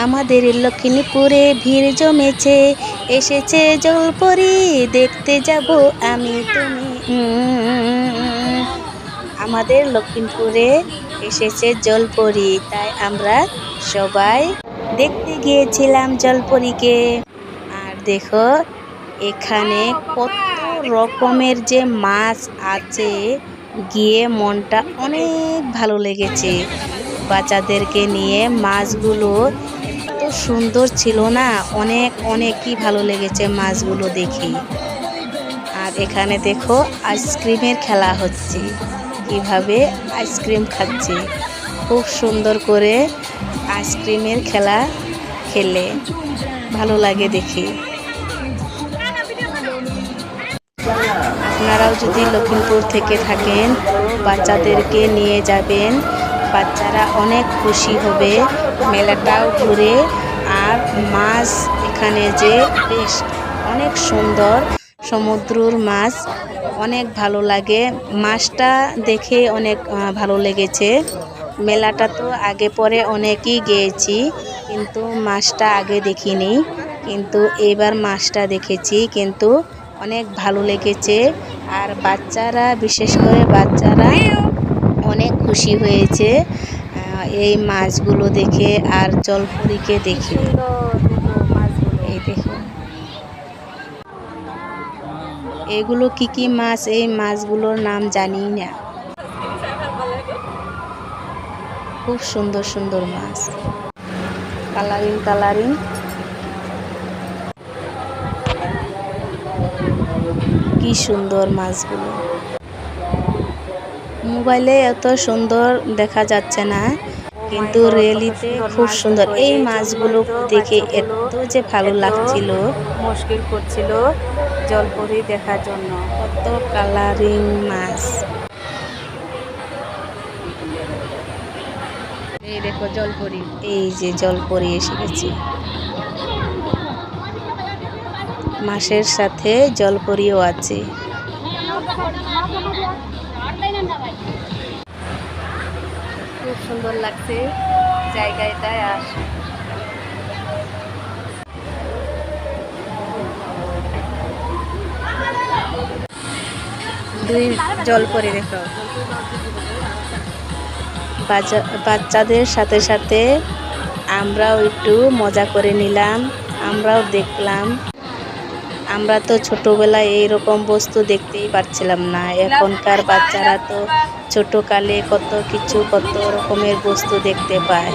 আমাদের লক্ষ্মীপুরে ভিড় জমেছে, এসেছে জলপরি দেখতে যাব আমি তুমি। আমাদের লক্ষ্মীপুরে এসেছে জলপরি, তাই আমরা সবাই দেখতে গিয়েছিলাম জলপরীকে। আর দেখো এখানে কত রকমের যে মাছ আছে, গিয়ে মনটা অনেক ভালো লেগেছে। বাচ্চাদেরকে নিয়ে মাছগুলো এত সুন্দর ছিল না, অনেকই ভালো লেগেছে মাছগুলো দেখে। আর এখানে দেখো আইসক্রিমের খেলা হচ্ছে, কিভাবে আইসক্রিম খাচ্ছে, খুব সুন্দর করে আইসক্রিমের খেলা খেলে ভালো লাগে দেখে। আপনারাও যদি লক্ষ্মীপুর থেকে থাকেন তো বাচ্চাদেরকে নিয়ে যাবেন, বাচ্চারা অনেক খুশি হবে, মেলাটাও ঘুরে। আর মাছ এখানে যে বেশ অনেক সুন্দর, সমুদ্রের মাছ অনেক ভালো লাগে, মাছটা দেখে অনেক ভালো লেগেছে। মেলাটা তো আগে পরে অনেকই গিয়েছি, কিন্তু মাছটা আগে দেখিনি, কিন্তু এবার মাছটা দেখেছি, কিন্তু অনেক ভালো লেগেছে। আর বাচ্চারা, বিশেষ করে বাচ্চারা অনেক খুশি হয়েছে এই মাছগুলো দেখে আর জলপরীকে দেখে। এই দেখো এগুলো কি মাছ, এই মাছগুলোর নাম জানি না। খুব সুন্দর সুন্দর মাছ, কালারিং। কি সুন্দর মাছগুলো, মোবাইলে এত সুন্দর দেখা যাচ্ছে না, কিন্তু রিয়েলিতে খুব সুন্দর। এই মাছগুলো দেখে এত যে ভালো লাগছিল, মুশকিল করছিল জলপরি দেখার জন্য। কত কালারিং মাছ। এই দেখো জলপরি, এই যে জলপরি এসে গেছে, মাছের সাথে জলপরিও আছে। খুব সুন্দর লাগছে জায়গাটায়। আর দুই জলপরি দেখো, বাচ্চাদের সাথে সাথে আমরাও একটু মজা করে নিলাম, আমরাও দেখলাম। আমরা তো ছোটবেলায় এইরকম বস্তু দেখতেই পারছিলাম না, এখনকার বাচ্চারা তো ছোটকালে কত রকমের বস্তু দেখতে পায়।